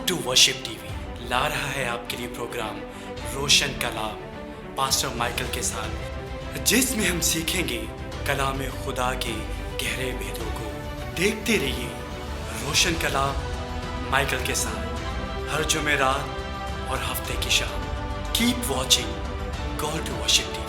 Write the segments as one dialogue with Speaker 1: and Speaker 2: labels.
Speaker 1: God to worship TV ला रहा है आपके लिए प्रोग्राम रोशन कलाम पास्टर माइकल के साथ, जिसमें हम सीखेंगे कलाम खुदा के गहरे भेदों को। देखते रहिए रोशन कलाम माइकल के साथ हर जुमेरात और हफ्ते की शाम। Keep watching God to worship TV.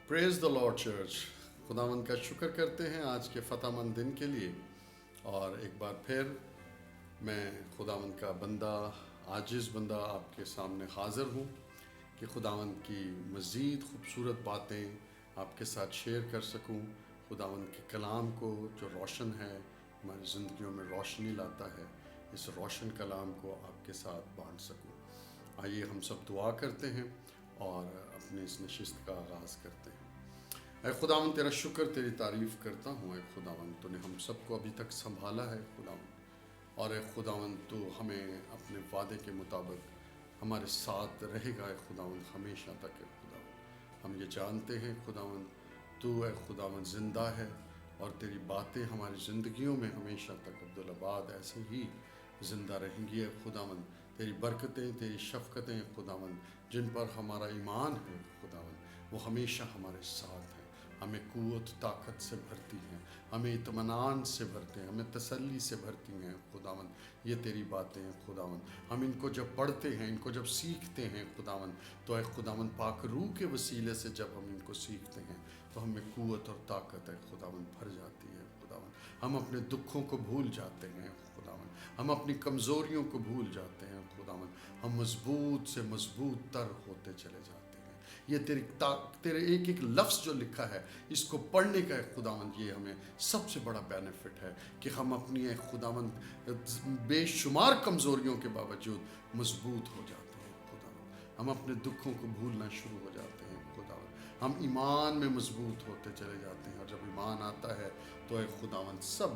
Speaker 2: Praise the Lord church. खुदावंद का शुक्र करते हैं आज के फतेहमंद दिन के लिए। और एक बार फिर मैं खुदावंद का बंदा, आजिज़ बंदा आपके सामने हाज़िर हूँ कि खुदावंद की मज़ीद खूबसूरत बातें आपके साथ शेयर कर सकूँ। खुदावंद के कलाम को जो रोशन है, हमारी ज़िंदगियों में रोशनी लाता है, इस रोशन कलाम को आपके साथ बांट सकूँ। आइए हम सब दुआ करते हैं और अपनी इस नशिस्त का आगाज़ करते हैं। ऐ खुदावंद तेरा शुक्र, तेरी तारीफ़ करता हूँ। ऐ खुदावंद तूने हम सबको अभी तक संभाला है खुदावंद, और ऐ खुदावंद तू हमें अपने वादे के मुताबिक हमारे साथ रहेगा ऐ खुदावंद हमेशा तक। ऐ खुदावंद हम ये जानते हैं खुदावंद तू ऐ खुदावंद ज़िंदा है और तेरी बातें हमारी ज़िंदगियों में हमेशा तक अब्दुल्लाबाद ऐसे ही ज़िंदा रहेंगी। ऐ खुदावंद तेरी बरकतें, तेरी शफ़क़तें खुदावंद जिन पर हमारा ईमान है खुदावंद, वो हमेशा हमारे साथ है। हमें क़ुव्वत ताकत से भरती हैं, हमें इत्मीनान से भरते हैं, हमें तसल्ली से भरती हैं खुदावंद। ये तेरी बातें हैं खुदावंद। हम इनको जब पढ़ते हैं, इनको जब सीखते हैं खुदावंद, तो ऐ खुदावंद पाक रूह के वसीले से जब हम इनको सीखते हैं तो हमें क़ुव्वत और ताकत है खुदावंद भर जाती है खुदावंद। हम अपने दुखों को भूल जाते हैं खुदावंद, हम अपनी कमज़ोरियों को भूल जाते हैं खुदावंद। हम मजबूत से मजबूत तर होते चले जाते हैं। ये तेरे एक एक लफ्ज़ जो लिखा है, इसको पढ़ने का खुदावंद ये हमें सबसे बड़ा बेनिफिट है कि हम अपनी खुदावंद बेशुमार कमज़ोरियों के बावजूद मजबूत हो जाते हैं खुदावंद। हम अपने दुखों को भूलना शुरू हो जाते हैं खुदावंद। हम ईमान में मजबूत होते चले जाते हैं, और जब ईमान आता है तो ऐ खुदावंद सब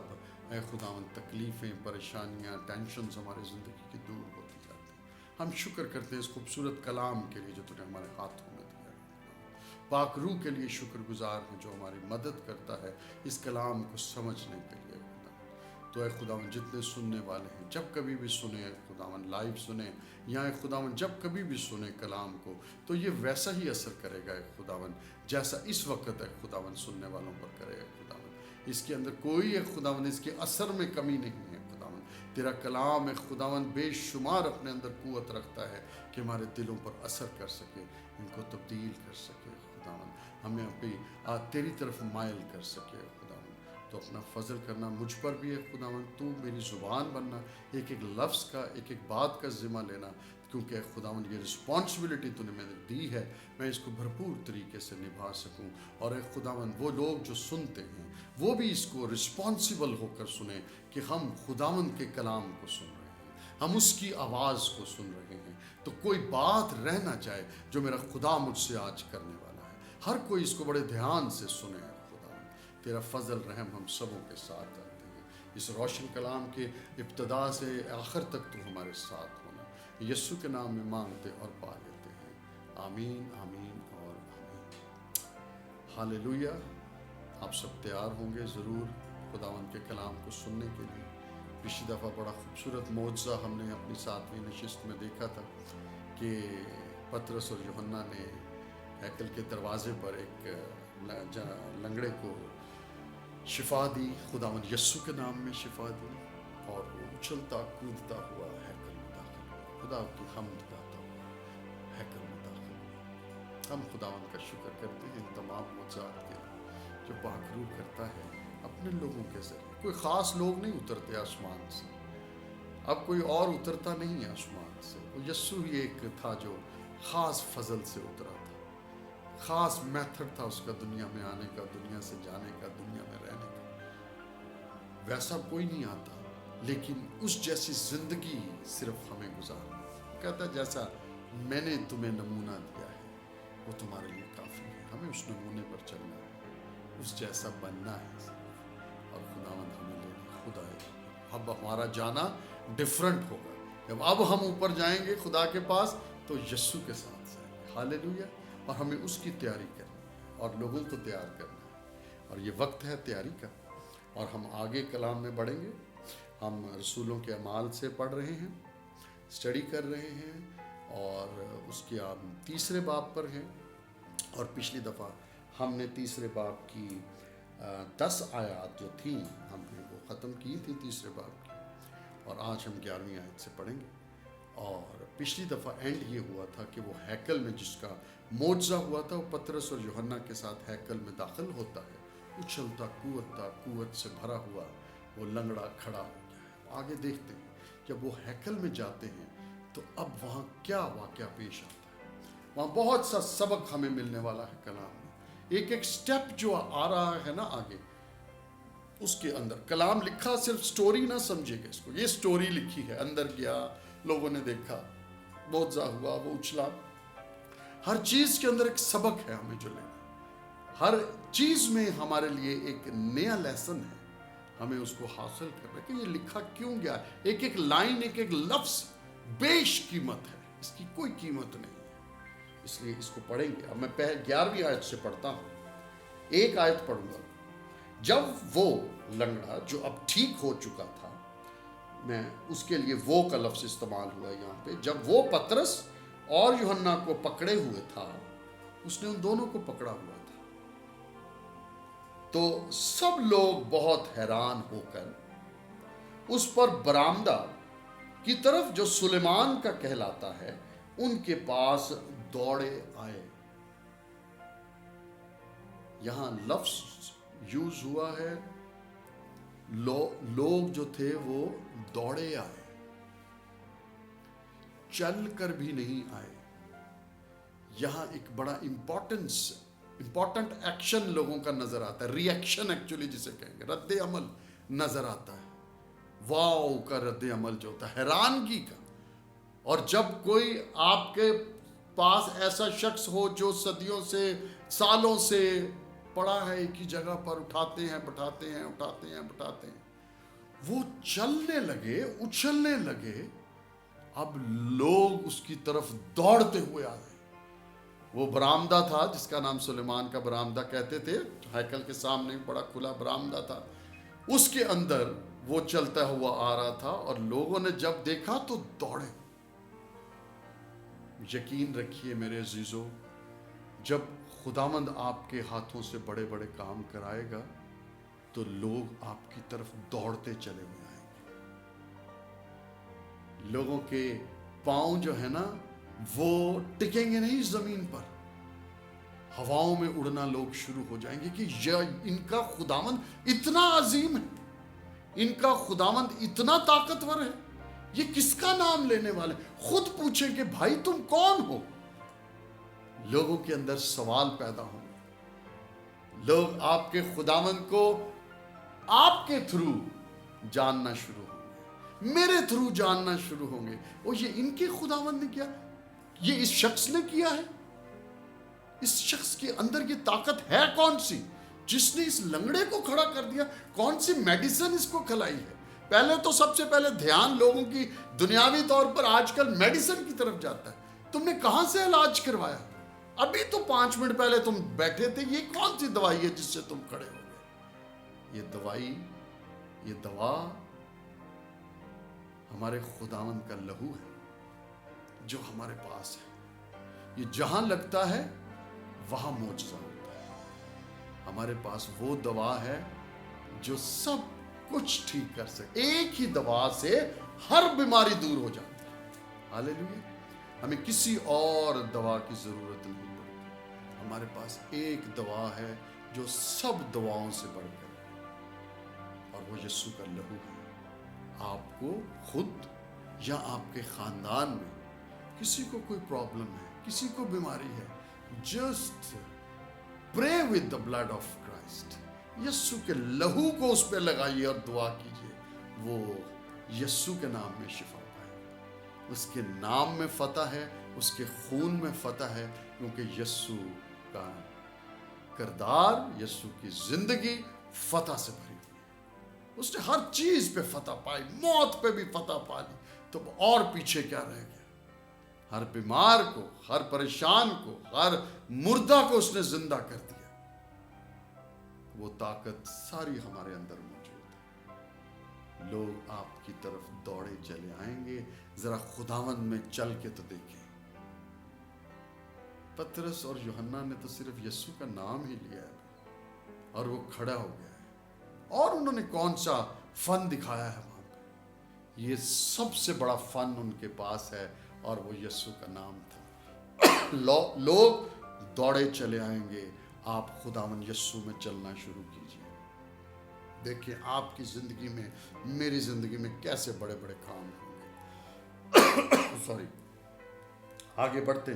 Speaker 2: ऐ खुदावंद तकलीफ़ें, परेशानियाँ, टेंशन्स हमारी ज़िंदगी की दूर होती जाती हैं। हम शुक्र करते हैं इस खूबसूरत कलाम के लिए जो तूने हमारे हाथों में दिया है। पाक रूह के लिए शुक्रगुजार हैं जो हमारी मदद करता है इस कलाम को समझने के लिए खुदावंद। तो ऐ खुदावंद जितने सुनने वाले हैं, जब कभी भी सुने खुदावंद, लाइव सुने या खुदावंद जब कभी भी सुने कलाम को, तो ये वैसा ही असर करेगा खुदावंद जैसा इस वक्त है खुदावंद सुनने वालों पर करेगा खुदावंद। इसके अंदर कोई है खुदावंद, इसके असर में कमी नहीं है खुदावंद। तेरा कलाम है खुदावंद बेशुमार अपने अंदर क़ुव्वत रखता है कि हमारे दिलों पर असर कर सके, इनको तब्दील कर सके खुदावंद, हमें अभी तेरी तरफ माइल कर सके खुदावंद। तो अपना फजल करना मुझ पर भी है खुदावंद। तू मेरी ज़ुबान बनना, एक एक लफ्ज़ का, एक एक बात का ज़िम्मा लेना, क्योंकि खुदावंद ये रिस्पॉन्सिबिलिटी तूने मैंने दी है, मैं इसको भरपूर तरीके से निभा सकूं। और खुदावंद वो लोग जो सुनते हैं वो भी इसको रिस्पॉन्सिबल होकर सुने कि हम खुदावंद के कलाम को सुन रहे हैं, हम उसकी आवाज़ को सुन रहे हैं। तो कोई बात रह ना जाए जो मेरा खुदा मुझसे आज करने वाला है, हर कोई इसको बड़े ध्यान से सुने खुदावंद। तेरा फजल रहम हम सबों के साथ रहते हैं। इस रोशन कलाम के इब्तदा से आखिर तक तू हमारे साथ होना, यस्सु के नाम में मांगते और पा लेते हैं। आमीन, आमीन और आमीन। हालेलुया। आप सब तैयार होंगे ज़रूर खुदावंद के कलाम को सुनने के लिए। पिछली दफ़ा बड़ा खूबसूरत मौजज़ा हमने अपनी 7वीं नशिस्त में देखा था कि पतरस और यूहन्ना ने हैकल के दरवाज़े पर एक लंगड़े को शिफा दी, खुदावंद यस्सु के नाम में शिफा दी, और वो उछलता कूदता हुआ हैकल में दाखिल हुआ, खुदा की हम्द गाता हुआ हैकल में दाखिल हुआ। हम खुदावंद का शुक्र करते हैं इन तमाम मौजज़ात के जो पाक रूह करता है अपने लोगों के ज़रिए। कोई ख़ास लोग नहीं उतरते आसमान से, अब कोई और उतरता नहीं है आसमान से। वो यस्सु ही एक था जो ख़ास फजल से उतरा था, ख़ास मेथड था उसका दुनिया में आने का, दुनिया से जाने का, दुनिया में रहने का। वैसा कोई नहीं आता, लेकिन उस जैसी ज़िंदगी सिर्फ हमें गुजारना। कहता है जैसा मैंने तुम्हें नमूना दिया है वो तुम्हारे लिए काफ़ी है। हमें उस नमूने पर चलना है, उस जैसा बनना है और खुदावंद हमें लेने खुद आए। अब हमारा जाना डिफरेंट होगा। जब अब हम ऊपर जाएंगे खुदा के पास तो यीशु के साथ जाएंगे। हालेलुया। और हमें उसकी तैयारी करनी है और लोगों को तैयार करना है और ये वक्त है तैयारी का। और हम आगे कलाम में बढ़ेंगे। हम रसूलों के अमाल से पढ़ रहे हैं, स्टडी कर रहे हैं और उसके आप 3 बाब पर हैं। और पिछली दफ़ा हमने 3 बाब की 10 आयत जो थी हमने वो ख़त्म की थी 3 बाब की, और आज हम 11वीं आयत से पढ़ेंगे। और पिछली दफ़ा एंड ये हुआ था कि वो हैकल में जिसका मोजा हुआ था, वो पतरस और यूहन्ना के साथ हैकल में दाखिल होता है, उछलता कुव्वत से भरा हुआ वो लंगड़ा खड़ा हो गया है। आगे देखते हैं जब वो हैकल में जाते हैं तो अब वहाँ क्या वाक़या पेश आता है। वहाँ बहुत सा सबक हमें मिलने वाला है कलाम में। एक एक स्टेप जो आ रहा है ना आगे, उसके अंदर कलाम लिखा सिर्फ स्टोरी ना समझिएगा इसको, ये स्टोरी लिखी है। अंदर गया, लोगों ने देखा, मुआवजा हुआ, वो उछला। हर चीज़ के अंदर एक सबक है हमें जो लेना। हर चीज़ में हमारे लिए एक नया लेसन है, हमें उसको हासिल करना है कि ये लिखा क्यों गया। एक एक लाइन, एक एक लफ्ज़ बेश कीमत है, इसकी कोई कीमत नहीं है। इसलिए इसको पढ़ेंगे। अब मैं 11वीं आयत से पढ़ता हूँ। एक आयत पढ़ूंगा। जब वो लंगड़ा जो अब ठीक हो चुका था, मैं उसके लिए वो का लफ्ज़ इस्तेमाल हुआ यहाँ पे, जब वो पतरस और यूहन्ना को पकड़े हुए था, उसने उन दोनों को पकड़ा हुआ था, तो सब लोग बहुत हैरान होकर उस पर बरामदा की तरफ जो सुलेमान का कहलाता है उनके पास दौड़े आए। यहां लफ्ज यूज हुआ है, लोग जो थे वो दौड़े आए, चल कर भी नहीं आए। यहां एक बड़ा इंपॉर्टेंट एक्शन लोगों का नजर आता है, रिएक्शन एक्चुअली जिसे कहेंगे, रद्द अमल नजर आता है। वाव का रद्द अमल जो होता है, हैरानगी का। और जब कोई आपके पास ऐसा शख्स हो जो सदियों से, सालों से पड़ा है एक ही जगह पर, उठाते हैं बैठाते हैं, उठाते हैं बैठाते हैं, वो चलने लगे, उछलने लगे, अब लोग उसकी तरफ दौड़ते हुए आ गए। वो बरामदा था जिसका नाम सुलेमान का बरामदा कहते थे, हैकल के सामने बड़ा खुला बरामदा था, उसके अंदर वो चलता हुआ आ रहा था। और लोगों ने जब देखा तो दौड़े। यकीन रखिए मेरे अजीजों, जब खुदावंद आपके हाथों से बड़े बड़े काम कराएगा तो लोग आपकी तरफ दौड़ते चले हुए आएंगे। लोगों के पांव जो है ना वो टिकेंगे नहीं जमीन पर, हवाओं में उड़ना लोग शुरू हो जाएंगे कि इनका खुदावंद इतना अजीम है, इनका खुदावंद इतना ताकतवर है, ये किसका नाम लेने वाले। खुद पूछे कि भाई तुम कौन हो। लोगों के अंदर सवाल पैदा होंगे, लोग आपके खुदावंद को आपके थ्रू जानना शुरू होंगे, मेरे थ्रू जानना शुरू होंगे। और ये इनके खुदावंद ने किया, ये इस शख्स ने किया है। इस शख्स के अंदर ये ताकत है कौन सी जिसने इस लंगड़े को खड़ा कर दिया, कौन सी मेडिसिन इसको खिलाई है। पहले तो सबसे पहले ध्यान लोगों की दुनियावी तौर पर आजकल मेडिसिन की तरफ जाता है। तुमने कहां से इलाज करवाया, अभी तो 5 मिनट पहले तुम बैठे थे, ये कौन सी दवाई है जिससे तुम खड़े हो गए। ये दवा हमारे खुदावंद का लहू है जो हमारे पास है। ये जहां लगता है वहां मोजज़ा होता है। हमारे पास वो दवा है जो सब कुछ ठीक कर सके। एक ही दवा से हर बीमारी दूर हो जाती है। हालेलुया। हमें किसी और दवा की जरूरत नहीं पड़ती। हमारे पास एक दवा है जो सब दवाओं से बढ़कर है, और वो यीशु का लहू है। आपको खुद या आपके खानदान में किसी को कोई प्रॉब्लम है, किसी को बीमारी है, just pray with the blood of Christ. यीशु के लहू को उस पर लगाइए और दुआ कीजिए, वो यीशु के नाम में शिफा पाएगा। اس کے نام میں فتح ہے, اس کے خون میں فتح ہے, کیونکہ یسوع کا کردار, یسوع کی زندگی فتح سے بھری ہوئی ہے. اس نے ہر چیز پہ فتح پائی, موت پہ بھی فتح پا لی, تو اور پیچھے کیا رہ گیا؟ ہر بیمار کو, ہر پریشان کو, ہر مردہ کو اس نے زندہ کر دیا. وہ طاقت ساری ہمارے اندر موجود ہے. لوگ آپ کی طرف دوڑے چلے آئیں گے. ذرا خداوند میں چل کے تو دیکھیں. پترس اور یوحنا نے تو صرف یسوع کا نام ہی لیا ہے اور وہ کھڑا ہو گیا ہے, اور انہوں نے کون سا فن دکھایا ہے وہاں پہ؟ یہ سب سے بڑا فن ان کے پاس ہے, اور وہ یسوع کا نام تھا. لوگ دوڑے چلے آئیں گے. آپ خداوند یسوع میں چلنا شروع کیجیے. دیکھیں آپ کی زندگی میں, میری زندگی میں کیسے بڑے بڑے کام ہوں گے. آگے بڑھتے.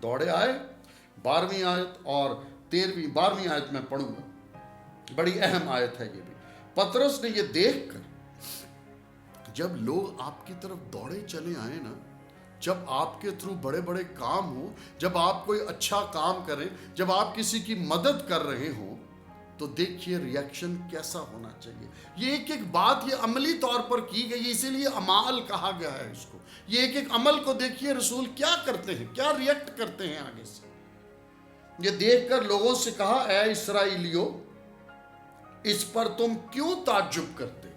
Speaker 2: دوڑے آئے. 12ویں آیت اور 12ویں آیت میں پڑھوں گا, بڑی اہم آیت ہے یہ بھی. پترس نے یہ دیکھ کر, جب لوگ آپ کی طرف دوڑے چلے آئے نا, جب آپ کے تھرو بڑے بڑے کام ہوں, جب آپ کوئی اچھا کام کریں, جب آپ کسی کی مدد کر رہے ہوں, تو دیکھیے ریاکشن کیسا ہونا چاہیے. یہ ایک ایک بات یہ عملی طور پر کی گئی, اسی لیے اعمال کہا گیا ہے اس کو. یہ ایک ایک عمل کو دیکھیے رسول کیا کرتے ہیں, کیا ریئیکٹ کرتے ہیں آگے سے. یہ دیکھ کر لوگوں سے کہا, اے اسرائیلیو, اس پر تم کیوں تعجب کرتے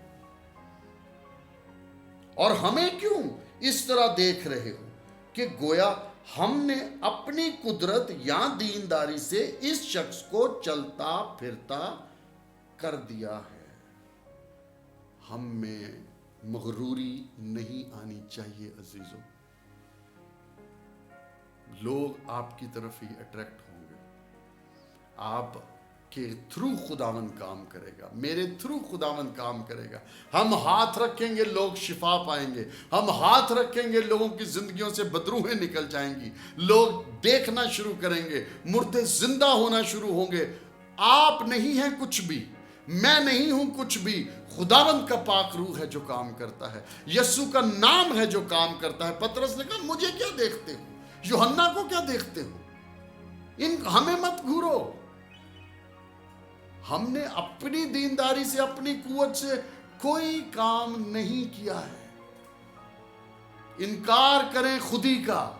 Speaker 2: اور ہمیں کیوں اس طرح دیکھ رہے ہو کہ گویا ہم نے اپنی قدرت یا دینداری سے اس شخص کو چلتا پھرتا کر دیا ہے. ہم میں مغروری نہیں آنی چاہیے عزیزوں. لوگ آپ کی طرف ہی اٹریکٹ ہوں گے. آپ کے تھرو خداوند کام کرے گا, میرے تھرو خداوند کام کرے گا. ہم ہاتھ رکھیں گے, لوگ شفا پائیں گے. ہم ہاتھ رکھیں گے, لوگوں کی زندگیوں سے بدروہیں نکل جائیں گی. لوگ دیکھنا شروع کریں گے, مردے زندہ ہونا شروع ہوں گے. آپ نہیں ہیں کچھ بھی, میں نہیں ہوں کچھ بھی. خداوند کا پاک روح ہے جو کام کرتا ہے, یسوع کا نام ہے جو کام کرتا ہے. پترس نے کہا, مجھے کیا دیکھتے ہو, یوحنا کو کیا دیکھتے ہو, ہمیں مت گھورو. ہم نے اپنی دینداری سے, اپنی قوت سے کوئی کام نہیں کیا ہے. انکار کریں خودی کا,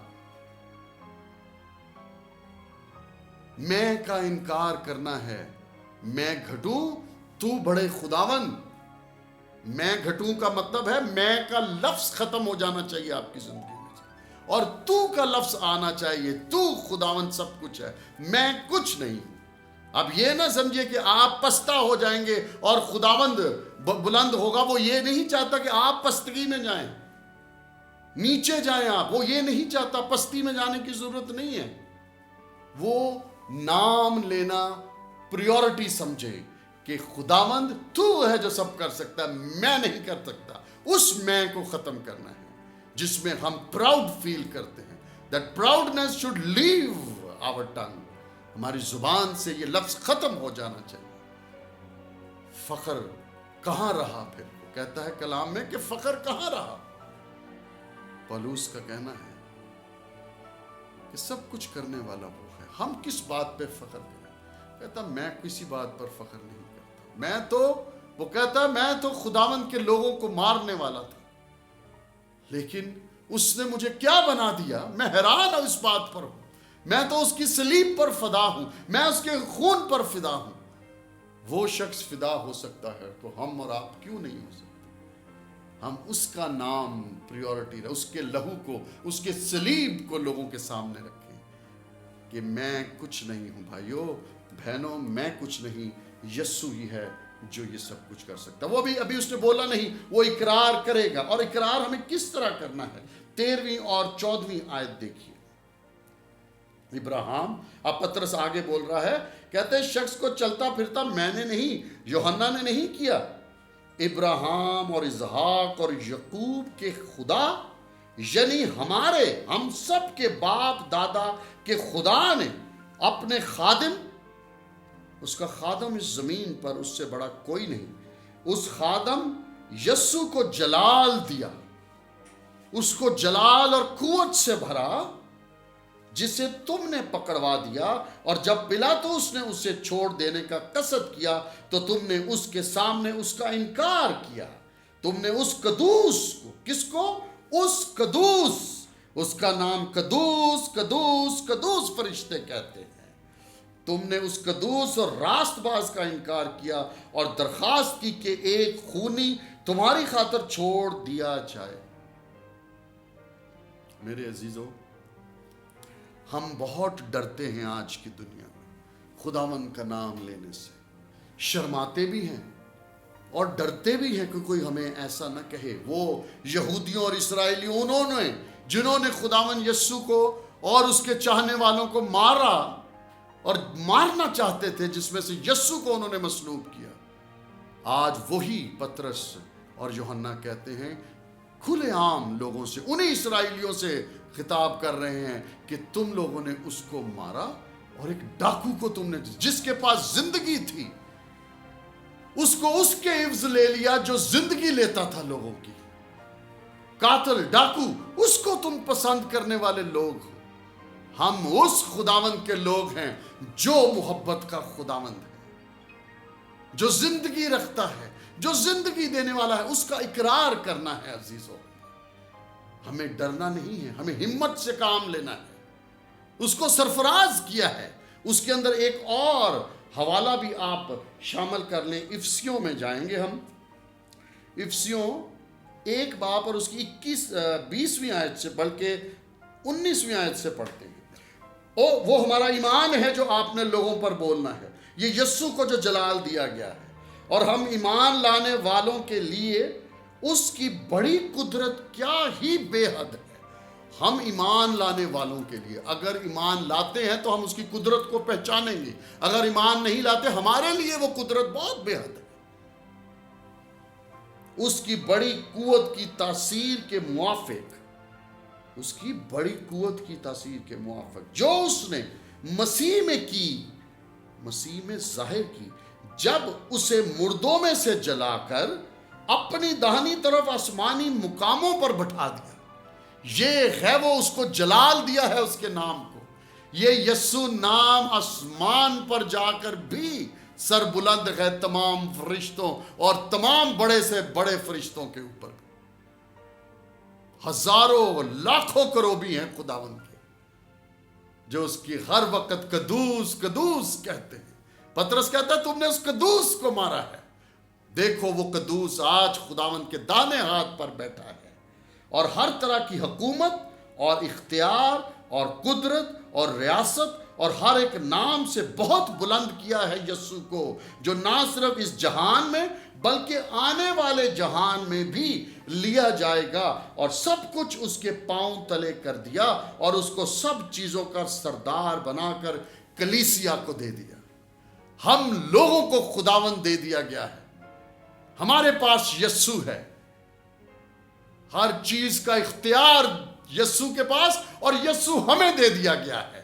Speaker 2: میں کا انکار کرنا ہے. میں گھٹوں تو بڑے خداوند. میں گھٹوں کا مطلب ہے میں کا لفظ ختم ہو جانا چاہیے آپ کی زندگی میں, اور تو کا لفظ آنا چاہیے. تو خداوند سب کچھ ہے, میں کچھ نہیں. اب یہ نہ سمجھے کہ آپ پستہ ہو جائیں گے اور خداوند بلند ہوگا. وہ یہ نہیں چاہتا کہ آپ پستگی میں جائیں, نیچے جائیں آپ. وہ یہ نہیں چاہتا, پستی میں جانے کی ضرورت نہیں ہے. وہ نام لینا پریورٹی سمجھے کہ خداوند تو ہے جو سب کر سکتا ہے, میں نہیں کر سکتا. اس میں کو ختم کرنا ہے جس میں ہم پراؤڈ فیل کرتے ہیں. That proudness should leave our tongue. ہماری زبان سے یہ لفظ ختم ہو جانا چاہیے. فخر کہاں رہا پھر؟ وہ کہتا ہے کلام میں کہ فخر کہاں رہا. پولس کا کہنا ہے کہ سب کچھ کرنے والا وہ ہے, ہم کس بات پہ فخر کریں. کہتا میں کسی بات پر فخر نہیں کرتا. وہ کہتا میں تو خداوند کے لوگوں کو مارنے والا تھا, لیکن اس نے مجھے کیا بنا دیا. میں حیران ہوں اس بات پر ہوں. میں تو اس کی صلیب پر فدا ہوں, میں اس کے خون پر فدا ہوں. وہ شخص فدا ہو سکتا ہے تو ہم اور آپ کیوں نہیں ہو سکتے؟ ہم اس کا نام پریورٹی, اس کے لہو کو, اس کے صلیب کو لوگوں کے سامنے رکھیں کہ میں کچھ نہیں ہوں. بھائیو بہنوں, میں کچھ نہیں, یسوع ہی ہے جو یہ سب کچھ کر سکتا. وہ ابھی اس نے بولا نہیں, وہ اقرار کرے گا. اور اقرار ہمیں کس طرح کرنا ہے؟ 13ویں اور 14ویں آیت دیکھیے. ابراہیم, اب پترس آگے بول رہا ہے, کہتے ہیں شخص کو چلتا پھرتا میں نے نہیں, یوحنا نے نہیں کیا. ابراہیم اور اسحاق اور یعقوب کے خدا, یعنی ہم سب کے باپ دادا کے خدا نے اپنے خادم, اس کا خادم اس زمین پر اس سے بڑا کوئی نہیں, اس خادم یسوع کو جلال دیا. اس کو جلال اور قوت سے بھرا جسے تم نے پکڑوا دیا، اور جب پلاطس نے اسے چھوڑ دینے کا قصد کیا تو تم نے اس کے سامنے اس کا انکار کیا۔ تم نے اس قدوس کو، کس کو؟ اس قدوس، اس کا نام قدوس قدوس قدوس فرشتے کہتے ہیں، تم نے اس قدوس اور راست باز کا انکار کیا اور درخواست کی کہ ایک خونی تمہاری خاطر چھوڑ دیا جائے۔ میرے عزیزو، ہم بہت ڈرتے ہیں آج کی دنیا میں خداوند کا نام لینے سے، شرماتے بھی ہیں اور ڈرتے بھی ہیں کہ کوئی ہمیں ایسا نہ کہے۔ وہ یہودیوں اور اسرائیلیوں، انہوں نے جنہوں نے خداوند یسوع کو اور اس کے چاہنے والوں کو مارا اور مارنا چاہتے تھے، جس میں سے یسوع کو انہوں نے مصلوب کیا، آج وہی پطرس اور یوحنا کہتے ہیں کھلے عام لوگوں سے، انہیں اسرائیلیوں سے خطاب کر رہے ہیں کہ تم لوگوں نے اس کو مارا، اور ایک ڈاکو کو تم نے، جس کے پاس زندگی تھی، اس کو اس کے عوض لے لیا جو زندگی لیتا تھا لوگوں کی۔ قاتل، ڈاکو، اس کو تم پسند کرنے والے لوگ ہو۔ ہم اس خداوند کے لوگ ہیں جو محبت کا خداوند ہے، جو زندگی رکھتا ہے، جو زندگی دینے والا ہے، اس کا اقرار کرنا ہے۔ عزیزو، ہمیں ڈرنا نہیں ہے، ہمیں ہمت سے کام لینا ہے۔ اس کو سرفراز کیا ہے۔ اس کے اندر ایک اور حوالہ بھی آپ شامل کر لیں۔ افسیوں میں جائیں گے ہم، افسیوں 1 باب اور اس کی 20ویں آیت سے، بلکہ 19ویں آیت سے پڑھتے ہیں۔ وہ ہمارا ایمان ہے جو آپ نے لوگوں پر بولنا ہے، یہ یسوع کو جو جلال دیا گیا ہے، اور ہم ایمان لانے والوں کے لیے اس کی بڑی قدرت کیا ہی بے حد ہے۔ ہم ایمان لانے والوں کے لیے، اگر ایمان لاتے ہیں تو ہم اس کی قدرت کو پہچانیں گے، اگر ایمان نہیں لاتے ہمارے لیے وہ قدرت بہت بے حد ہے۔ اس کی بڑی قوت کی تاثیر کے موافق، اس کی بڑی قوت کی تاثیر کے موافق جو اس نے مسیح میں کی، مسیح میں ظاہر کی، جب اسے مردوں میں سے جلا کر اپنی داہنی طرف آسمانی مقاموں پر بٹھا دیا۔ یہ ہے وہ اس کو جلال دیا ہے اس کے نام کو۔ یہ یسوع نام آسمان پر جا کر بھی سر بلند ہے تمام فرشتوں اور تمام بڑے سے بڑے فرشتوں کے اوپر۔ ہزاروں لاکھوں کروبی ہیں خداوند کے جو اس کی ہر وقت قدوس قدوس کہتے ہیں۔ پطرس کہتا ہے تم نے اس قدوس کو مارا ہے۔ دیکھو وہ قدوس آج خداوند کے دانے ہاتھ پر بیٹھا ہے، اور ہر طرح کی حکومت اور اختیار اور قدرت اور ریاست اور ہر ایک نام سے بہت بلند کیا ہے یسوع کو، جو نہ صرف اس جہان میں بلکہ آنے والے جہان میں بھی لیا جائے گا، اور سب کچھ اس کے پاؤں تلے کر دیا، اور اس کو سب چیزوں کا سردار بنا کر کلیسیا کو دے دیا۔ ہم لوگوں کو خداوند دے دیا گیا ہے، ہمارے پاس یسوع ہے، ہر چیز کا اختیار یسوع کے پاس، اور یسوع ہمیں دے دیا گیا ہے۔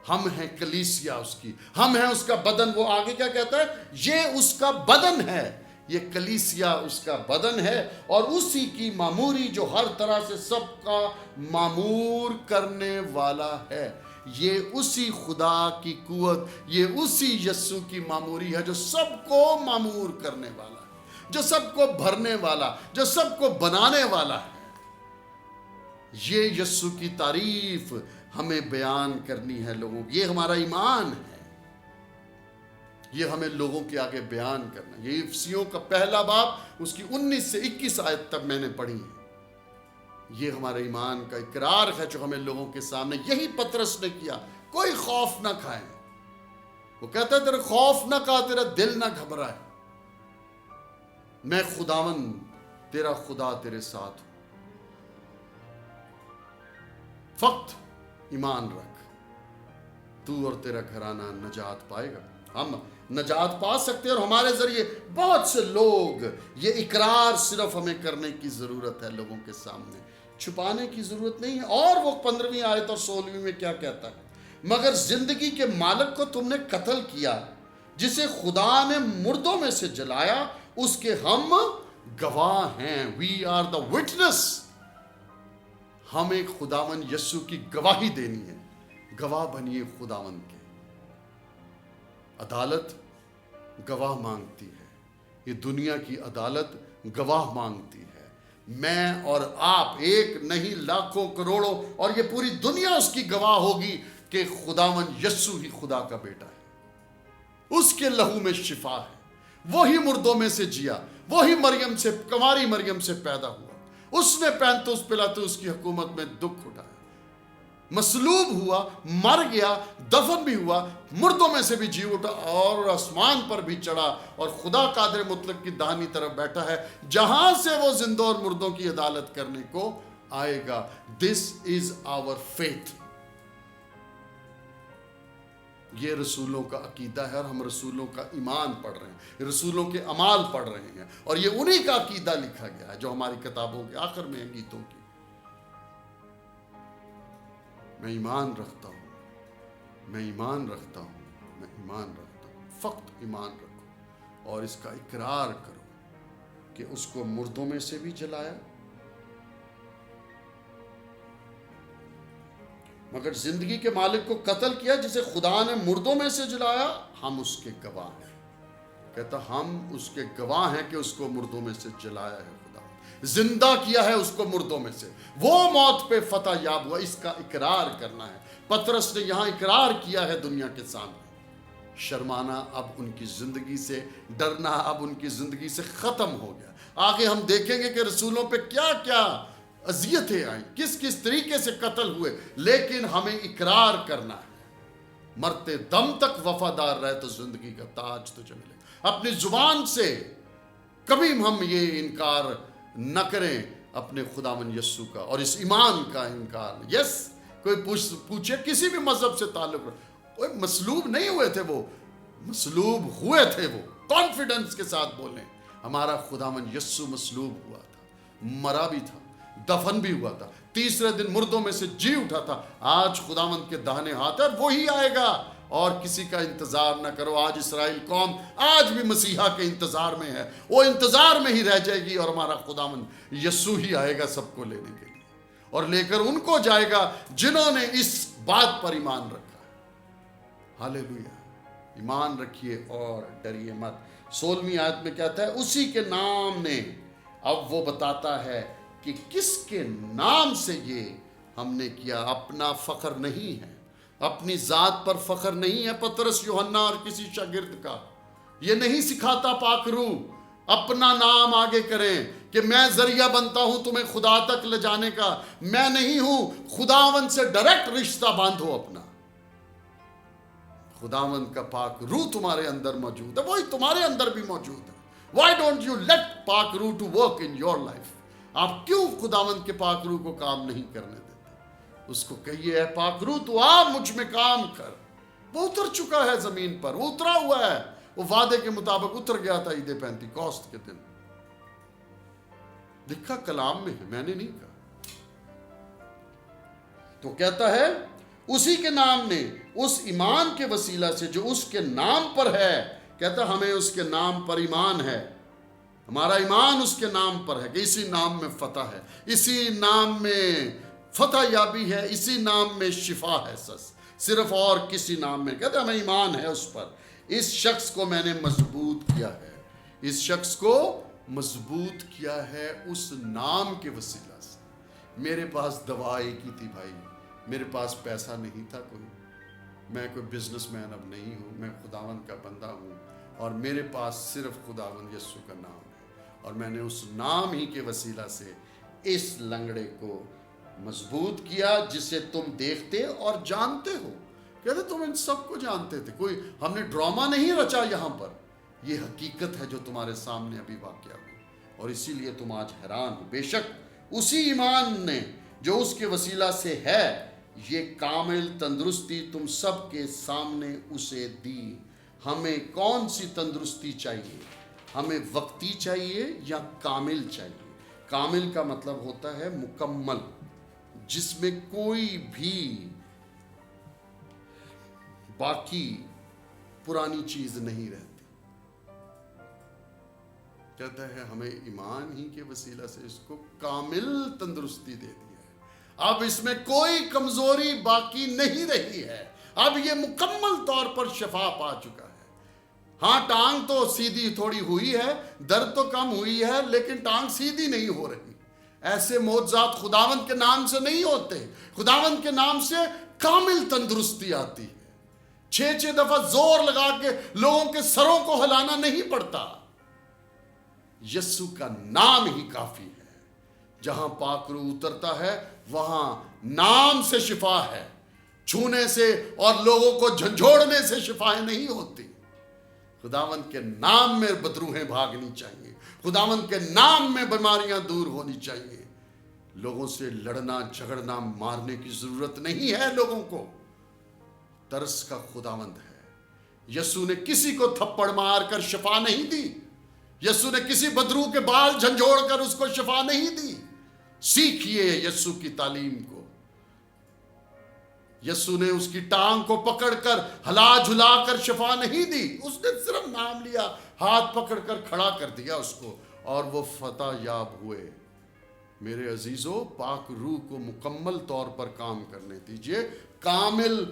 Speaker 2: ہم ہیں کلیسیا اس کی، ہم ہیں اس کا بدن۔ وہ آگے کیا کہتا ہے؟ یہ اس کا بدن ہے، یہ کلیسیا اس کا بدن ہے، اور اسی کی معموری جو ہر طرح سے سب کا معمور کرنے والا ہے۔ یہ اسی خدا کی قوت، یہ اسی یسوع کی معموری ہے جو سب کو معمور کرنے والا ہے، جو سب کو بھرنے والا، جو سب کو بنانے والا ہے۔ یہ یسوع کی تعریف ہمیں بیان کرنی ہے لوگوں، یہ ہمارا ایمان ہے، یہ ہمیں لوگوں کے آگے بیان کرنا ہے۔ یہ افسیوں کا 1 باب اس کی 19 سے 21 آیت تک میں نے پڑھی ہے۔ یہ ہمارے ایمان کا اقرار ہے جو ہمیں لوگوں کے سامنے، یہی پطرس نے کیا۔ کوئی خوف نہ کھائے، وہ کہتا ہے تیرے خوف نہ کھا، تیرا دل نہ گھبرائے، میں خداوند تیرا خدا تیرے ساتھ ہوں، فقط ایمان رکھ، تو اور تیرا گھرانہ نجات پائے گا۔ ہم نجات پا سکتے ہیں، اور ہمارے ذریعے بہت سے لوگ، یہ اقرار صرف ہمیں کرنے کی ضرورت ہے، لوگوں کے سامنے چھپانے کی ضرورت نہیں ہے۔ اور وہ 15ویں آیت اور 16ویں میں کیا کہتا ہے؟ مگر زندگی کے مالک کو تم نے قتل کیا، جسے خدا نے مردوں میں سے جلایا، اس کے ہم گواہ ہیں۔ وی آر دا وٹنس، हमें खुदावन यस्सु की गवाही देनी है। गवाह बनिए खुदावन के। अदालत गवाह मांगती है, ये दुनिया की अदालत गवाह मांगती है। मैं और आप, एक नहीं लाखों करोड़ों, और ये पूरी दुनिया उसकी गवाह होगी कि खुदावन यस्सु ही खुदा का बेटा है। उसके लहू में शिफा है, वही मुर्दों में से जिया, वही मरियम से, कुंवारी मरियम से पैदा हुआ। उसने पैंतुस पिलातुस की हुकूमत में दुख उठाया, मसलूब हुआ, मर गया, दफन भी हुआ, मुर्दों में से भी जी उठा और आसमान पर भी चढ़ा और खुदा कादिर मुतलक की दाहिनी तरफ बैठा है, जहां से वो जिंदों और मुर्दों की अदालत करने को आएगा। This is our faith. ये रसूलों का अकीदा है और हम रसूलों का ईमान पढ़ रहे हैं, रसूलों के अमाल पढ़ रहे हैं, और ये उन्हीं का अकीदा लिखा गया है जो हमारी किताबों के आखिर में है, गीतों की। मैं ईमान रखता हूं, मैं ईमान रखता हूं, मैं ईमान रखता हूं। फक्त ईमान रखो और इसका इकरार करो कि उसको मुर्दों में से भी जलाया, मगर जिंदगी के मालिक को कत्ल किया जिसे खुदा ने मुर्दों में से जलाया। हम उसके गवाह हैं। कहता हम उसके गवाह हैं कि उसको मुर्दों में से जलाया है खुदा, जिंदा किया है उसको मुर्दों में से, वो मौत पे फतह याब हुआ। इसका इकरार करना है। पतरस ने यहां इकरार किया है दुनिया के सामने। शर्माना अब उनकी जिंदगी से, डरना अब उनकी जिंदगी से खत्म हो गया। आगे हम देखेंगे कि रसूलों पे क्या क्या अजियतें आई, किस किस तरीके से कत्ल हुए, लेकिन हमें इकरार करना है। मरते दम तक वफादार रहे तो जिंदगी का ताज तुझे मिलेगा। अपनी जुबान से कभी हम ये इनकार न करें अपने खुदावन यस्सु का और इस ईमान का इनकार। यस, कोई पूछे किसी भी मजहब से ताल्लुक, कोई मसलूब नहीं हुए थे, वो मसलूब हुए थे। वो कॉन्फिडेंस के साथ बोलें, हमारा खुदावन यस्सु मसलूब हुआ था, मरा भी था, दफन भी हुआ था, तीसरे दिन मुर्दों में से जी उठा था। आज खुदावंद के दाहिने हाथ है और वही आएगा, और किसी का इंतजार ना करो। आज इस्राएल कौम आज भी मसीहा के इंतजार में है, वो इंतजार में ही रह जाएगी, और हमारा खुदावंद यस्सु ही आएगा सबको लेने के लिए, और लेकर उनको जाएगा जिन्होंने इस बात पर ईमान रखा है। हालेलुया। ईमान रखिए और डरिए मत। 16वीं आयत में कहता है उसी के नाम ने। अब वो बताता है कि किसके नाम से ये हमने किया। अपना फख्र नहीं है, अपनी जात पर फख्र नहीं है पतरस, यूहन्ना और किसी शागिर्द का। ये नहीं सिखाता पाकरू अपना नाम आगे करें कि मैं जरिया बनता हूं तुम्हें खुदा तक ले जाने का। मैं नहीं हूं, खुदावन से डायरेक्ट रिश्ता बांधो अपना। खुदावन का पाक रूह तुम्हारे अंदर मौजूद है, वही तुम्हारे अंदर भी मौजूद है। Why don't you let पाक रूह to work in your life? आप क्यों खुदावन के पाक रूह को काम नहीं करने देते? उसको कहिए है पाक रूह तू आ मुझ में काम कर। वो उतर चुका है जमीन पर, वो उतरा हुआ है, वो वादे के मुताबिक उतर गया था ईद पेंतीकोस्त के दिन। लिखा कलाम में है, मैंने नहीं कहा। तो कहता है उसी के नाम ने, उस ईमान के वसीला से जो उसके नाम पर है। कहता हमें उसके नाम पर ईमान है, हमारा ईमान उसके नाम पर है कि इसी नाम में फतह है, इसी नाम में फतह याबी है, इसी नाम में शिफा है। सिर्फ और किसी नाम में। कहते हमें ईमान है उस पर। इस शख्स को मैंने मजबूत किया है, इस शख्स को मजबूत किया है उस नाम के वसीला से। मेरे पास दवा एक ही थी भाई, मेरे पास पैसा नहीं था कोई, मैं कोई बिजनेसमैन अब नहीं हूँ, मैं खुदावंद का बंदा हूँ, और मेरे पास सिर्फ खुदावंद यस्सु का नाम है, और मैंने उस नाम ही के वसीला से इस लंगड़े को मजबूत किया जिसे तुम देखते और जानते हो। कहते तुम इन सबको जानते थे, कोई हमने ड्रामा नहीं रचा यहाँ पर, ये हकीकत है जो तुम्हारे सामने अभी वाक़या हुई, और इसीलिए तुम आज हैरान हो। बेशक उसी ईमान ने जो उसके वसीला से है ये कामिल तंदुरुस्ती तुम सब के सामने उसे दी। हमें कौन सी तंदुरुस्ती चाहिए? हमें वक्ती चाहिए या कामिल चाहिए? कामिल का मतलब होता है मुकम्मल, जिसमें कोई भी बाकी पुरानी चीज नहीं रहती। कहता है हमें ईमान ही के वसीला से इसको कामिल तंदुरुस्ती दे दी है। اب اس میں کوئی کمزوری باقی نہیں رہی ہے، اب یہ مکمل طور پر شفا پا چکا ہے۔ ہاں ٹانگ تو سیدھی تھوڑی ہوئی ہے، درد تو کم ہوئی ہے، لیکن ٹانگ سیدھی نہیں ہو رہی۔ ایسے معجزات خداوند کے نام سے نہیں ہوتے، خداوند کے نام سے کامل تندرستی آتی ہے۔ 6 دفعہ زور لگا کے لوگوں کے سروں کو ہلانا نہیں پڑتا، یسوع کا نام ہی کافی ہے۔ جہاں پاک روح اترتا ہے وہاں نام سے شفا ہے، چھونے سے اور لوگوں کو جھنجھوڑنے سے شفائیں نہیں ہوتی۔ خداوند کے نام میں بدروہیں بھاگنی چاہیے، خداوند کے نام میں بیماریاں دور ہونی چاہیے۔ لوگوں سے لڑنا جھگڑنا مارنے کی ضرورت نہیں ہے، لوگوں کو ترس کا خداوند ہے۔ یسوع نے کسی کو تھپڑ مار کر شفا نہیں دی، یسوع نے کسی بدرو کے بال جھنجھوڑ کر اس کو شفا نہیں دی۔ سیکھیے یسوع کی تعلیم کو۔ یسوع نے اس کی ٹانگ کو پکڑ کر ہلا جھلا کر شفا نہیں دی، اس نے صرف نام لیا، ہاتھ پکڑ کر کھڑا کر دیا اس کو، اور وہ فتح یاب ہوئے۔ میرے عزیزو، پاک روح کو مکمل طور پر کام کرنے دیجئے۔ کامل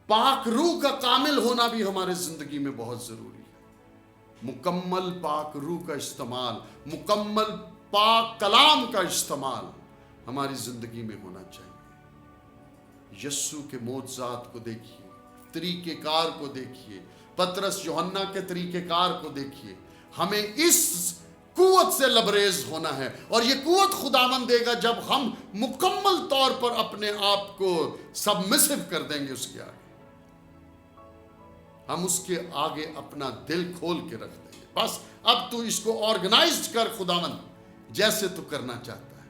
Speaker 2: پاک روح کا کامل ہونا بھی ہمارے زندگی میں بہت ضروری ہے۔ مکمل پاک روح کا استعمال، مکمل پاک کلام کا استعمال ہماری زندگی میں ہونا چاہیے۔ یسوع کے معجزات کو دیکھیے، طریقہ کار کو دیکھیے، پطرس یوحنا کے طریقہ کار کو دیکھیے۔ ہمیں اس قوت سے لبریز ہونا ہے، اور یہ قوت خداوند دے گا جب ہم مکمل طور پر اپنے آپ کو سبمسو کر دیں گے اس کے آگے۔ ہم اس کے آگے اپنا دل کھول کے رکھ دیں گے، بس اب تو اس کو آرگنائزڈ کر خداوند، جیسے تو کرنا چاہتا ہے۔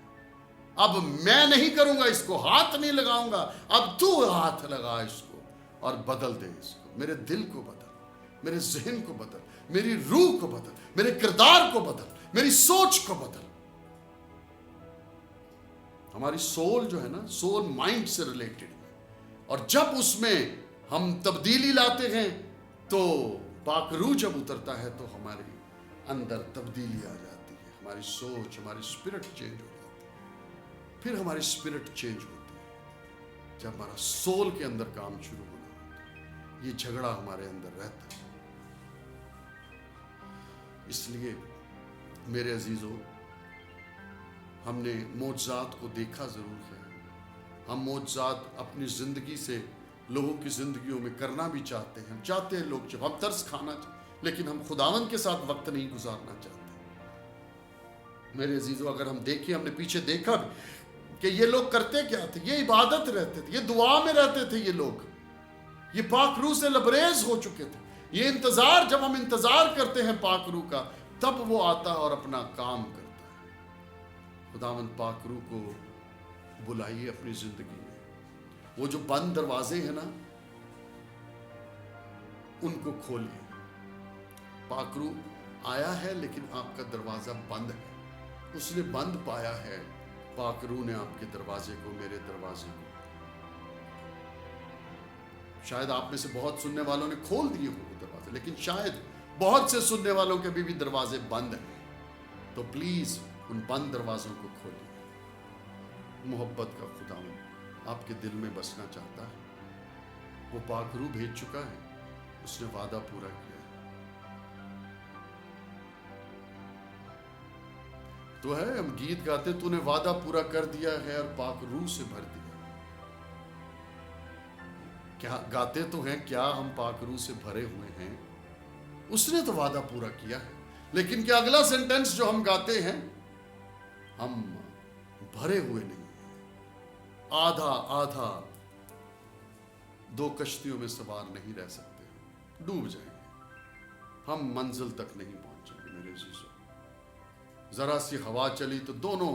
Speaker 2: اب میں نہیں کروں گا، اس کو ہاتھ نہیں لگاؤں گا، اب تو ہاتھ لگا اس کو اور بدل دے اس کو۔ میرے دل کو بدل، میرے ذہن کو بدل، میری روح کو بدل، میرے کردار کو بدل، میری سوچ کو بدل۔ ہماری سول جو ہے نا، سول مائنڈ سے ریلیٹڈ ہے، اور جب اس میں ہم تبدیلی لاتے ہیں تو پاک روح جب اترتا ہے تو ہمارے اندر تبدیلی آ جاتی ہے، ہماری سوچ، ہماری اسپرٹ چینج ہو جاتی ہے۔ پھر ہماری اسپرٹ چینج ہوتی ہے جب ہمارا سول کے اندر کام شروع ہونا ہوتا ہے۔ یہ جھگڑا ہمارے اندر رہتا ہے۔ اس لیے میرے عزیزو، ہم نے معجزات کو دیکھا ضرور ہے، ہم معجزات اپنی زندگی سے لوگوں کی زندگیوں میں کرنا بھی چاہتے ہیں، چاہتے ہیں لوگ جب ہم ترس کھانا چاہتے، لیکن ہم خداوند کے ساتھ وقت نہیں گزارنا چاہتے۔ میرے عزیزو، اگر ہم دیکھیں، ہم نے پیچھے دیکھا بھی کہ یہ لوگ کرتے کیا تھے، یہ عبادت رہتے تھے، یہ دعا میں رہتے تھے، یہ لوگ یہ پاک روح سے لبریز ہو چکے تھے۔ یہ انتظار، جب ہم انتظار کرتے ہیں پاک روح کا، تب وہ آتا ہے اور اپنا کام کرتا ہے۔ خداوند پاک روح کو بلائیے اپنی زندگی میں۔ وہ جو بند دروازے ہیں نا، ان کو کھولیے۔ پاک روح آیا ہے لیکن آپ کا دروازہ بند ہے، اس نے بند پایا ہے۔ پاک روح نے آپ کے دروازے کو، میرے دروازے کو، شاید آپ میں سے بہت سننے والوں نے کھول دیے وہ دروازے، لیکن شاید بہت سے سننے والوں کے بھی دروازے بند ہیں۔ تو پلیز ان بند دروازوں کو کھولیں۔ محبت کا خداوند آپ کے دل میں بسنا چاہتا ہے۔ وہ پاک روح بھیج چکا ہے، اس نے وعدہ پورا کیا ہے۔ تو ہے ہم گیت گاتے، تو نے وعدہ پورا کر دیا ہے اور پاک روح سے بھر دیا۔ کیا گاتے تو ہیں، کیا ہم پاک روح سے بھرے ہوئے ہیں؟ اس نے تو وعدہ پورا کیا ہے، لیکن کیا اگلا سینٹنس جو ہم گاتے ہیں، ہم بھرے ہوئے نہیں ہیں، آدھا آدھا، دو کشتیوں میں سوار نہیں رہ سکتے، ڈوب جائیں گے، ہم منزل تک نہیں پہنچیں گے۔ میرے عزیزو، ذرا سی ہوا چلی تو دونوں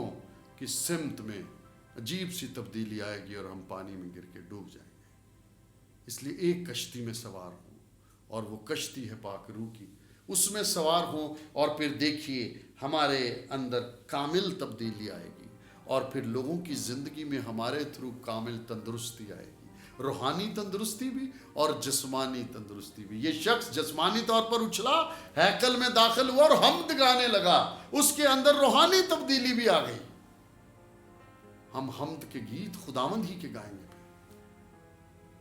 Speaker 2: کی سمت میں عجیب سی تبدیلی آئے گی اور ہم پانی میں گر کے ڈوب جائیں گے۔ اس لیے ایک کشتی میں سوار ہوں، اور وہ کشتی ہے پاک روح کی، اس میں سوار ہوں، اور پھر دیکھیے ہمارے اندر کامل تبدیلی آئے گی، اور پھر لوگوں کی زندگی میں ہمارے تھرو کامل تندرستی آئے گی، روحانی تندرستی بھی اور جسمانی تندرستی بھی۔ یہ شخص جسمانی طور پر اچھلا، ہیکل میں داخل ہوا اور حمد گانے لگا، اس کے اندر روحانی تبدیلی بھی آ گئی۔ ہم حمد کے گیت خداوند ہی کے گائیں گے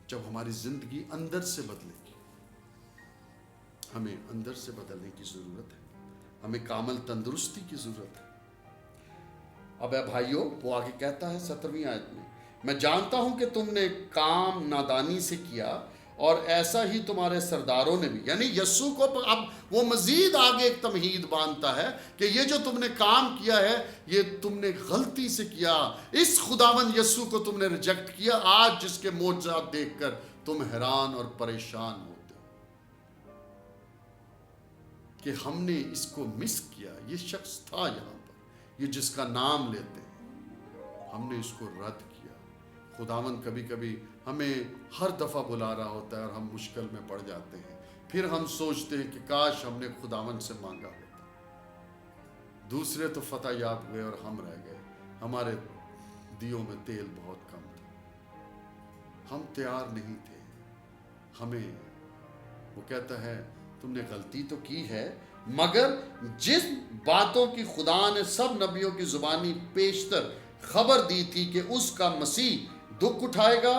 Speaker 2: جب ہماری زندگی اندر سے بدلے گی. ہمیں اندر سے بدلنے کی ضرورت ہے. ہمیں کامل تندرستی کی ضرورت ہے. اب اے بھائیو وہ آگے کہتا ہے 17ویں آیت میں جانتا ہوں کہ تم نے کام نادانی سے کیا اور ایسا ہی تمہارے سرداروں نے بھی. یعنی یسوع کو اب وہ مزید آگے ایک تمہید باندھتا ہے کہ یہ جو تم نے کام کیا ہے یہ تم نے غلطی سے کیا. اس خداوند یسوع کو تم نے ریجیکٹ کیا آج جس کے معجزات دیکھ کر تم حیران اور پریشان ہوتے ہو کہ ہم نے اس کو مس کیا. یہ شخص تھا یہاں پر، یہ جس کا نام لیتے ہیں، ہم نے اس کو رد کیا. خداوند کبھی کبھی ہمیں ہر دفعہ بلا رہا ہوتا ہے اور ہم مشکل میں پڑ جاتے ہیں. پھر ہم سوچتے ہیں کہ کاش ہم نے خداوند سے مانگا ہوتا. دوسرے تو فتح یاب ہوئے اور ہم رہ گئے. ہمارے دیوں میں تیل بہت کم تھا، ہم تیار نہیں تھے. ہمیں وہ کہتا ہے تم نے غلطی تو کی ہے، مگر جن باتوں کی خدا نے سب نبیوں کی زبانی پیشتر خبر دی تھی کہ اس کا مسیح دکھ اٹھائے گا،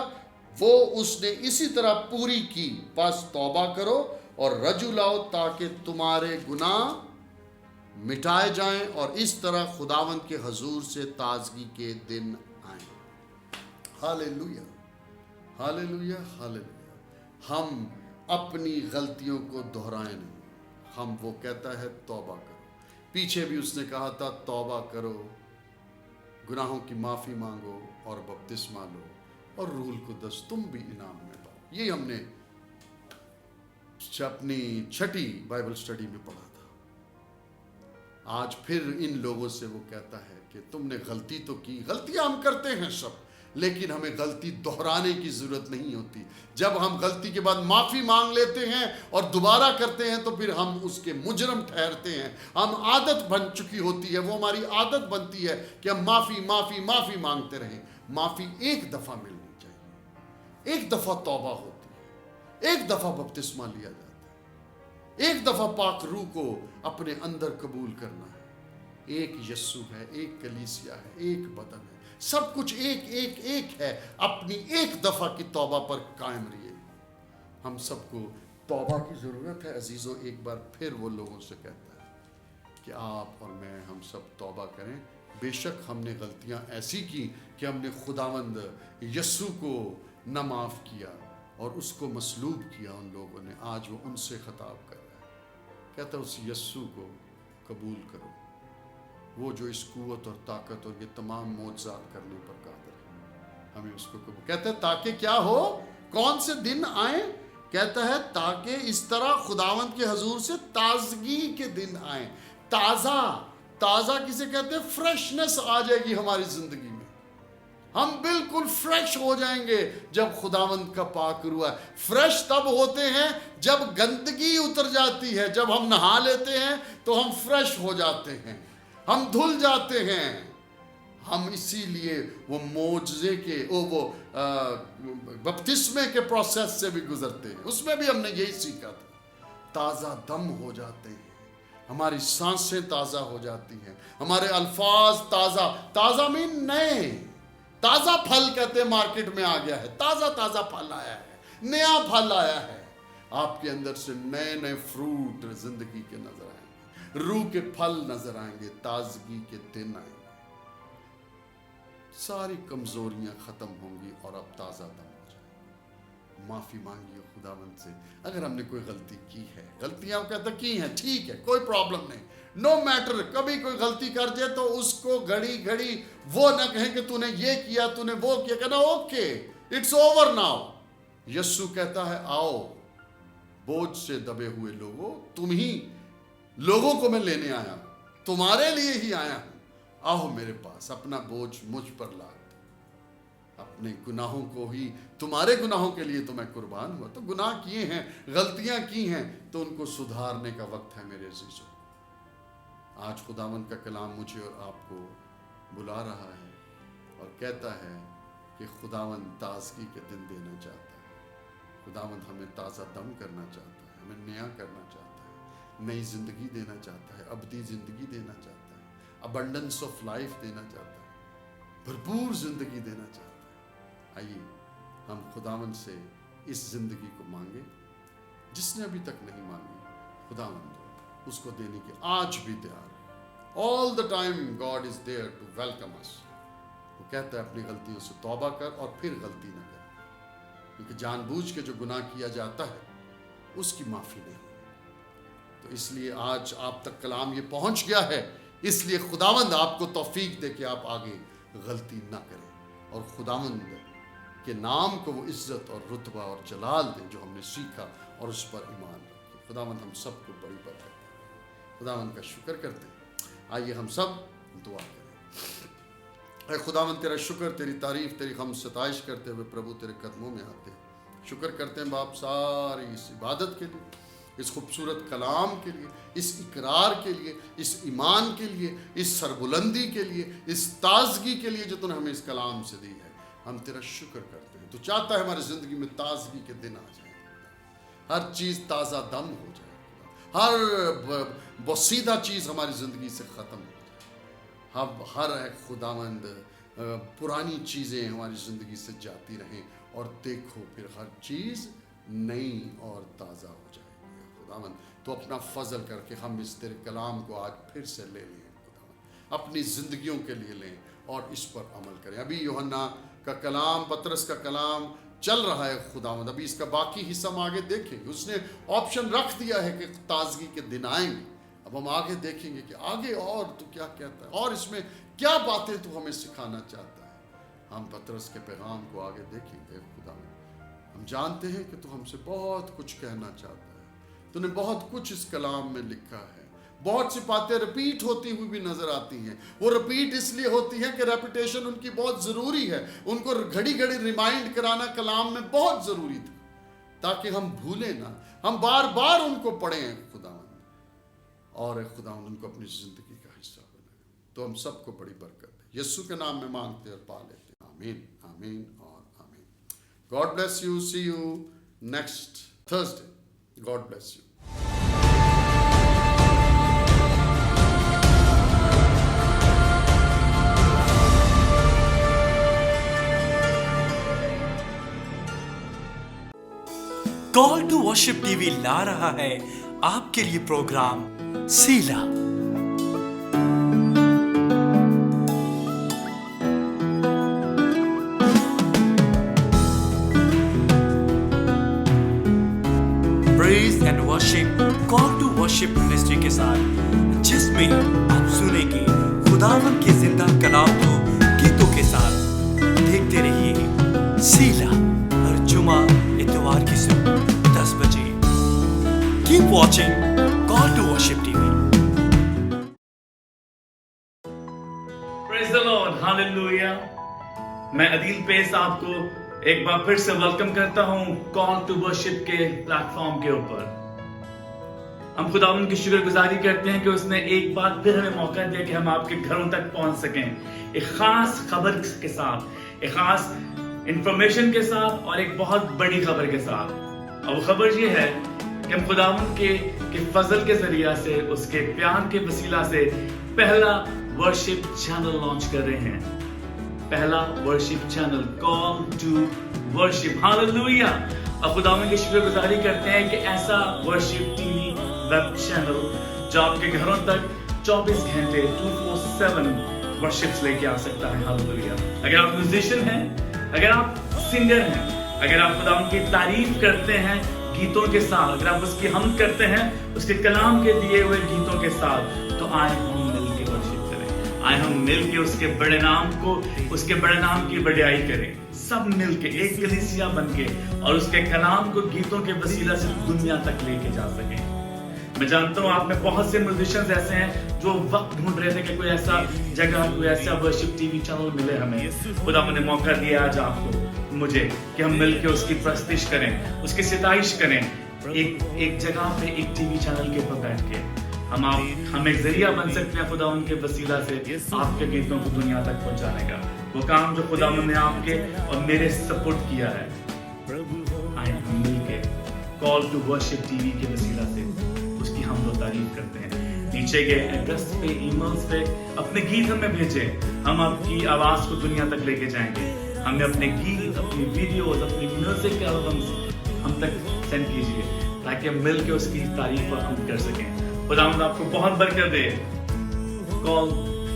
Speaker 2: وہ اس نے اسی طرح پوری کی. بس توبہ کرو اور رجوع لاؤ تاکہ تمہارے گناہ مٹائے جائیں اور اس طرح خداوند کے حضور سے تازگی کے دن آئیں. ہاللیلویہ ہاللیلویہ ہاللیلویہ. ہم اپنی غلطیوں کو دہرائیں نہیں. ہم وہ کہتا ہے توبہ کرو. پیچھے بھی اس نے کہا تھا توبہ کرو، گناہوں کی معافی مانگو اور بپتسمہ لو اور روح القدس تم بھی انعام میں پاؤ. یہ ہم نے اپنی 6ٹھی بائبل سٹڈی میں پڑھا تھا. آج پھر ان لوگوں سے وہ کہتا ہے کہ تم نے غلطی تو کی. غلطیاں ہم کرتے ہیں سب، لیکن ہمیں غلطی دہرانے کی ضرورت نہیں ہوتی. جب ہم غلطی کے بعد معافی مانگ لیتے ہیں اور دوبارہ کرتے ہیں تو پھر ہم اس کے مجرم ٹھہرتے ہیں. ہم عادت بن چکی ہوتی ہے، وہ ہماری عادت بنتی ہے کہ ہم معافی معافی معافی مانگتے رہیں. معافی ایک دفعہ ملنی چاہیے، ایک دفعہ توبہ ہوتی ہے، ایک دفعہ بپتسمہ لیا جاتا ہے، ایک دفعہ پاک روح کو اپنے اندر قبول کرنا ہے. ایک یسوع ہے، ایک کلیسیا ہے، ایک بدن ہے، سب کچھ ایک ایک ایک ہے. اپنی ایک دفعہ کی توبہ پر قائم رہیے. ہم سب کو توبہ کی ضرورت ہے عزیزوں. ایک بار پھر وہ لوگوں سے کہتا ہے کہ آپ اور میں ہم سب توبہ کریں. بے شک ہم نے غلطیاں ایسی کی کہ ہم نے خداوند یسوع کو نہ معاف کیا اور اس کو مصلوب کیا ان لوگوں نے. آج وہ ان سے خطاب کر رہا ہے، کہتا ہے اس یسوع کو قبول کرو، وہ جو اس قوت اور طاقت اور یہ تمام معجزات کرنے پر قادر ہے. ہمیں اس کو قبول. کہتا ہے تاکہ کیا ہو، کون سے دن آئیں؟ کہتا ہے تاکہ اس طرح خداوند کے حضور سے تازگی کے دن آئیں. تازہ کسے کہتے ہیں؟ فریشنس آ جائے گی ہماری زندگی میں. ہم بالکل فریش ہو جائیں گے جب خداوند کا پاک روح ہے. فریش تب ہوتے ہیں جب گندگی اتر جاتی ہے. جب ہم نہا لیتے ہیں تو ہم فریش ہو جاتے ہیں، ہم دھل جاتے ہیں. ہم اسی لیے وہ معجزے کے وہ بپتسمے کے پروسیس سے بھی گزرتے ہیں. اس میں بھی ہم نے یہی سیکھا تھا. تازہ دم ہو جاتے ہیں، ہماری سانسیں تازہ ہو جاتی ہیں، ہمارے الفاظ تازہ مین نئے. تازہ پھل کہتے ہیں مارکیٹ میں آ گیا ہے. تازہ پھل آیا ہے، نیا پھل آیا ہے. آپ کے اندر سے نئے نئے فروٹ زندگی کے نظر آئیں گے، روح کے پھل نظر آئیں گے، تازگی کے دن آئیں گے. ساری کمزوریاں ختم ہوں گی اور اب تازہ دم ہو جائے. معافی مانگیے خداوند سے اگر ہم نے کوئی غلطی کی ہے. غلطیاں کہتے کی ہیں، ٹھیک ہے، کوئی پرابلم نہیں. نو میٹر، کبھی کوئی غلطی کر جائے تو اس کو گھڑی وہ نہ کہیں کہ تو نے یہ کیا، تو نے وہ کیا. کہنا اوکے، اٹس اوور ناؤ. یسوع کہتا ہے آؤ بوجھ سے دبے ہوئے لوگوں، تم ہی لوگوں کو میں لینے آیا ہوں، تمہارے لیے ہی آیا ہوں. آؤ میرے پاس، اپنا بوجھ مجھ پر لا دو. اپنے گناہوں کو ہی، تمہارے گناہوں کے لیے تو میں قربان ہوا. تو گناہ کیے ہیں، غلطیاں کی ہیں تو ان کو سدھارنے کا وقت ہے میرے عزیزوں. آج خداوند کا کلام مجھے اور آپ کو بلا رہا ہے اور کہتا ہے کہ خداوند تازگی کے دن دینا چاہتا ہے. خداوند ہمیں تازہ دم کرنا چاہتا ہے، ہمیں نیا کرنا چاہتا ہے، نئی زندگی دینا چاہتا ہے، ابدی زندگی دینا چاہتا ہے، ابنڈنس آف لائف دینا چاہتا ہے، भरपूर ज़िंदगी देना चाहता है। आइए हम खुदावंद से इस ज़िंदगी को मांगे। जिसने अभी तक नहीं मांगी, खुदावंद उसको देने की आज भी तैयार है। All the time God is there to welcome us. वो कहता है अपनी गलतियों से तौबा कर और फिर गलती न कर, क्योंकि जानबूझ के जो गुनाह किया जाता है उसकी माफ़ी नहीं। तो इसलिए आज आप तक कलाम ये पहुंच गया है, इसलिए खुदावंद आपको तौफीक दे कि आप आगे गलती ना करें और खुदावंद के नाम को वो इज्जत और रुतबा और जलाल दे जो हमने सीखा और उस पर ईमान रखें। खुदावंद हम सबको बड़ी बरकत दे। खुदावंद का शुक्र करते हैं। आइए हम सब दुआ करें। ऐ खुदावंद तेरा शुक्र, तेरी तारीफ, तेरी हम सताइश करते हुए प्रभु तेरे कदमों में आते हैं। शुक्र करते हैं बाप सारी इस इबादत के लिए, इस खूबसूरत कलाम के लिए, इस इकरार के लिए, इस ईमान के लिए, इस सरबुलंदी के लिए, इस ताजगी के लिए जो तूने हमें इस कलाम से दी है। हम तेरा शुक्र करते हैं। तू चाहता है हमारी ज़िंदगी में ताजगी के दिन आ जाए, हर चीज़ ताज़ा दम हो जाए, हर बोसीदा चीज़ हमारी ज़िंदगी से ख़त्म हो जाए। हम हर एक खुदावंद पुरानी चीज़ें हमारी ज़िंदगी से जाती रहें और देखो फिर हर चीज़ नई और ताज़ा हो जाए। खुदावंद तो अपना फजल करके हम इस तेरे कलाम को आज फिर से ले लें, खुदावंद अपनी ज़िंदगियों के लिए लें और इस पर अमल करें। अभी यूहन्ना का कलाम, पतरस का कलाम चल रहा है खुदावंद, अभी इसका बाकी हिस्सा हम आगे देखेंगे। उसने ऑप्शन रख दिया है कि ताजगी के दिन आएंगे। अब हम आगे देखेंगे कि आगे और तू क्या कहता है और इसमें क्या बातें तू हमें सिखाना चाहता है। हम पतरस के पैगाम को आगे देखेंगे। खुदावंद हम जानते हैं कि तू हमसे बहुत कुछ कहना चाहता है। तूने बहुत कुछ इस कलाम में लिखा है। बहुत सी बातें रिपीट होती हुई भी नजर आती हैं। वो रिपीट इसलिए होती हैं कि रेपिटेशन उनकी बहुत ज़रूरी है। उनको घड़ी घड़ी रिमाइंड कराना कलाम में बहुत ज़रूरी था, ताकि हम भूलें ना, हम बार बार उनको पढ़ें खुदावंद, और खुदावंद उनको अपनी ज़िंदगी का हिस्सा बनाए। तो हम सबको बड़ी बरकत है, यीशु के नाम में मांगते और पा लेते हैं। आमीन, आमीन और आमीन। God bless you. See you next Thursday. God bless you.
Speaker 1: Call to worship TV ला रहा है आपके लिए प्रोग्राम सीला। Praise and worship call to worship ministry के साथ, जिसमें आप सुनेंगे खुदावंद के जिंदा कलाम को गीतों के साथ। देखते रहिए सीला, हर जुमा इतवार की सुबह 10 बजे। Keep watching Call to Worship TV.
Speaker 3: Praise the Lord, Hallelujah. मैं अदील पेस आपको एक बार फिर से वेलकम करता हूं कॉल टू वर्शिप के प्लेटफॉर्म के ऊपर। हम खुदावंद की शुक्रगुजारी करते हैं कि उसने एक बार फिर हमें मौका दिया कि हम आपके घरों तक पहुंच सकें, एक खास खबर के साथ, एक खास इंफॉर्मेशन के साथ और एक बहुत बड़ी खबर के साथ। और वो खबर ये है कि हम खुदावंद के फजल के जरिया से, उसके प्यार के वसीला से पहला वर्शिप चैनल लॉन्च कर रहे हैं। पहला worship channel, call to worship. Hallelujah. और खुदावंद की शुक्रगुजारी करते हैं कि ऐसा वर्शिप टीवी वेब चैनल जो आपके घरों तक 24 घंटे 24/7 वर्शिप्स लेके आ सकता है। हालेलुया। अगर आप म्यूजिशियन हैं, अगर आप सिंगर हैं, अगर आप खुदावंद की तारीफ करते हैं गीतों के साथ, अगर आप उसकी हम करते हैं उसके कलाम के दिए हुए गीतों के साथ, तो आए हम मिलके वर्शिप करें, आए हम मिलके उसके बड़े नाम को, उसके बड़े नाम की बड़ाई करें, सब मिलके एक कलीसिया बनके, और उसके कलाम को गीतों के वसीला से दुनिया तक लेके जा सकें। मैं जानता हूँ आप में बहुत से म्यूजिशियंस ऐसे हैं जो वक्त ढूंढ रहे थे कि कोई ऐसा जगह, कोई ऐसा वर्शिप टीवी चैनल मिले हमें। खुदा ने मौका दिया आज आपको, मुझे, कि हम मिलकर उसकी प्रस्तिश करें, उसकी सिताइश करें, एक जगह पे एक टीवी चैनल के ऊपर बैठ के। हम एक जरिया बन सकते हैं खुदा उनके वसीला से आपके गीतों को दुनिया तक पहुंचाने का। वो काम जो खुदा ने आपके और मेरे सपोर्ट किया है, आए हम मिलके कॉल टू वर्शिप टीवी के वसीला से उसकी हम लोग तारीफ करते हैं। نیچے کے ایڈریس پہ ایمیلز پہ اپنے گیت ہمیں بھیجیں. ہم آپ کی آواز کو دنیا تک لے کے جائیں گے. ہمیں اپنے گیت, اپنی ویڈیوز, اپنی میوزک البمز ہم تک سینڈ کیجیے تاکہ ہم مل کے اس کی تعریف ہم کر سکیں. خداوند آپ کو بہت برکت دے. کال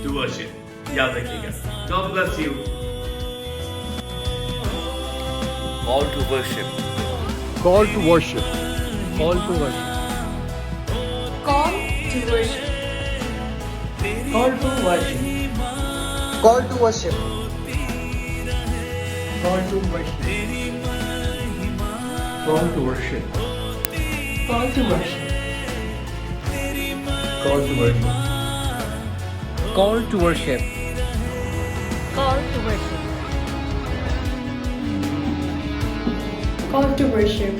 Speaker 3: ٹو ورشپ یاد رکھیے گا. God bless you.
Speaker 4: Call to worship.
Speaker 2: Call to worship.
Speaker 5: Call to worship.
Speaker 6: Call to worship.
Speaker 5: Call to worship.
Speaker 7: Call to worship.
Speaker 5: Call to worship. Call to worship.
Speaker 6: Call to worship.
Speaker 5: Call to worship. Call to worship.
Speaker 6: Call to worship. Call to worship.